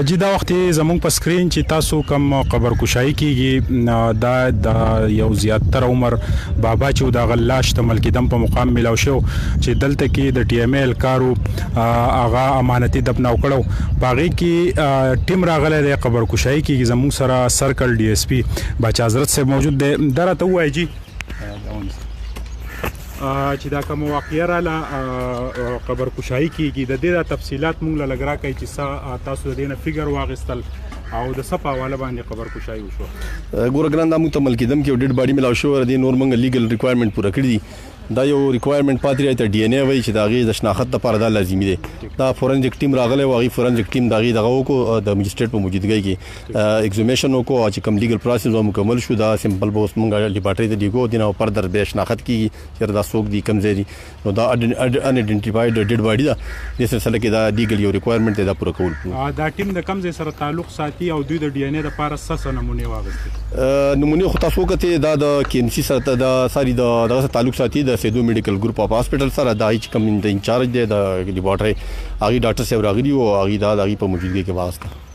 جی دا وخت زموږ په سکرین چې تاسو کوم قبر کشای کیږي دا د یو زیاتره عمر بابا چې دا غلاش ته ملکیدم په مقام ملاو شو چې دلته کې د ټي ام ایل کارو اغا امانتي دفناو کړو باغی کې ټیم راغله د قبر کشای کیږي زموږ سره سرکل ډي اس پی بچا حضرت صاحب موجود دی درته وایي جی چې دا کوم واقعیا رااله قبر کشای کیږي د دې تفصيلات مونږ له لګرا کوي چې تاسو د دې نه فګر واغستل او د صفه والا باندې قبر کشای وشو ګورګران د مو ملکیدم کې ډیډ باډي ملاو شو ردي نور مونږ لیګل ریکوایرمنٹ پوره کړی دي دا یو ریکوایرمنٹ پاتې راځي ته ډي ان اي وای چې دا غي د شناخت لپاره دا لازمي دي دا فورنزیک ټیم راغله واغي فورنزیک ټیم دا غي دغه کو د مجستریټ په موجودګۍ کې ایگزیمیشن کو چې کوم لیګل پروسس مکمل شو دا سمپل بوس مونږه لیبارټری د دیګو دینه پر در به شناخت کی چې دا سوق دي کم زیری نو دا ان ایڈنټیفایډ ډیډ باډي دا د سلسله کې دا لیګل یو ریکوایرمنٹ دا پوره کول دا ټیم د کم ځای سره تعلق ساتي او دوی د ډي ان اي لپاره سس نمونه واغستي نمونه خو تاسو کته دا د کینسی سره دا ساري دغه تعلق ساتي د سیدو میډیکل ګروپ اف هاسپټل سره دا چې کوم د انچارج دی د لیبارټری هغه ډاکټر صاحب راغلی او هغه دا په موجودګۍ کې واسطه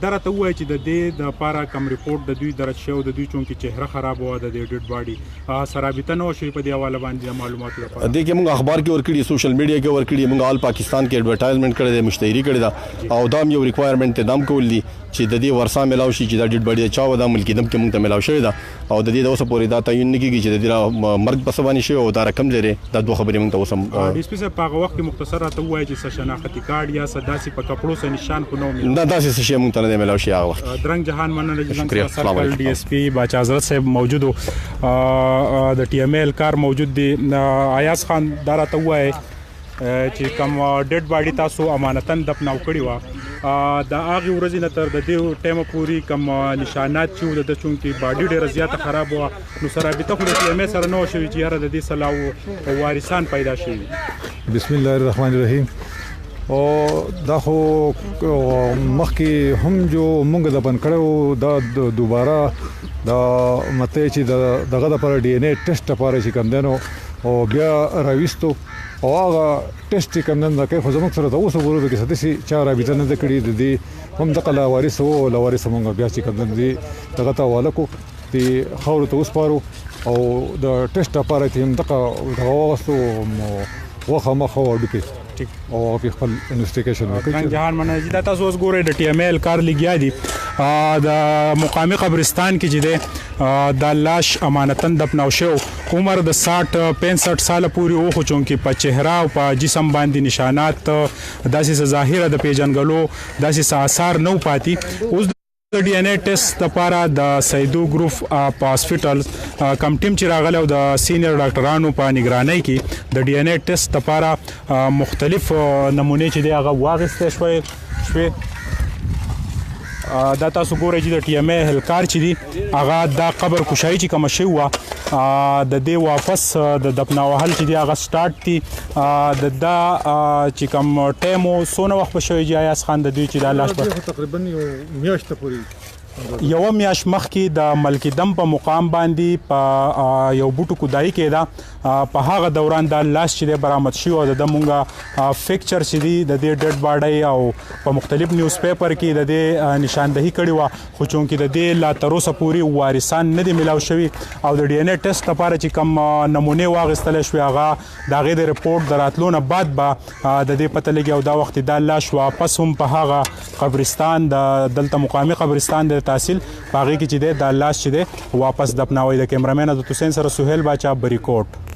درته وایي چې د دې د لپاره کوم ریپورت د دوی درج شو د دوی چونکی چهره خراب و د ډیډ باډي سرابطه نو شي په دی حواله باندې معلومات لپاره د کې موږ اخبار کې ورکړي سوشل میډیا کې ورکړي موږ آل پاکستان کې ایڈورټایزمنٹ کړی دی مشتری کړی دا او دا یو ریکوایرمنٹ ته دم کول دي چې د دې ورسا ملاو شي چې د ډیډ باډي چا و د ملکیدم کې موږ ته ملاو شوی دا او د دې د اوسه پورې دا تعین نه کیږي چې د دې مرګ په سبا نشي او دا رقم لري دا دوه خبرې موږ ته اوسه ډي اس پی صاحب په هغه وخت کې مختصر راته وایي چې شناختی کارت یا سداسي په کپړو سره نشان خو نو دا داسې څه شی موږ ته نه ملاو شي هغه وخت درنګ جهان مننه چې سرکل ډي اس پی بچا حضرت صاحب موجود د ټي ام ایل کار موجود دی ایاز خان دراته وایي چې کوم ډیډ باډي تاسو امانتن دفناو کړی و دا هغه ورځې نه تر د دې ټیمه پوری کوم نشانات چې د چونکی باډي ډیره زیاته خراب و نو سرابطه خو د ټي ام ای سره نو شوی چې یاره د دې سلاو وارثان پیدا شي بسم الله الرحمن الرحیم او دا خو مخکې هم جو مونږ د بن کړو دا دوباره دا مته چې دغه د پر ډي ان اي ټیسټ لپاره چې کوم دنو او بیا راويستو او هغه ټیسټ کوم نن دا کې خو زموږ سره د اوسه ورو کې ستاسي چا رابطه نه کړې د دې هم د قلا وارث او لوارث مونږ بیا چې کوم دي دغه ته والکو دی خاور ته وسپارو او د ټیسټ لپاره چې هم دغه واستو وخه مخه ورډکې او په خپل انویسټیګیشن وکړي جهان مننه دا تاسو اوس ګورئ د ټي ام ایل کار لګیا دي د مقامی قبرستان کې چې دی د لاش امانتن دفناو شو عمر د 60-65 سال پورې او خو چونکی په چهره او په جسم باندې نشانات داسې ظاهره د پیژنګلو داسې آثار نو پاتې اوس د ډي ان اي ټیسټ لپاره د سیدو ګروپ په هاسپټل کم ټیم چې راغله او د سینیئر ډاکټرانو په نگرانۍ کې د ډي ان اي ټیسټ لپاره مختلف نمونه چې دی هغه واغسته شوي دا تاسو ګورئ چې د ټي ام اي هلکار چې دی هغه دا قبر کشای چې کوم شی و د دې واپس د دفناوهل چې دی هغه سٹارټ دي د دا چې کوم ټیمو سونه وخت په شوی جای اس خان د دوی چې دا لاش تقریبا یو میاشت پورې یو میاش مخکې د ملکیدم په مقام باندې په یو بوټو کودای کې دا په هغه دوران د لاش چې برآمد شو د مونږه فکچر چې دی د دې ډیډ باډي او په مختلف نیوز پیپر کې د دې نشاندهي کړي و خو چونکې د دې لا تر اوسه پورې وارثان نه دي ملاو شوی او د ډي ان اي ټیسټ لپاره چې کوم نمونه واغستل شوی هغه د غي د ریپورت دراتلو نه بعد به د دې پته لګي او دا وخت د لاش واپس هم په هغه قبرستان د دلته مقامی قبرستان د تحصیل باغی کې چې د لاش چې واپس دفناوي د کیمرامین د حسین سره سہیل باچا بریکوټ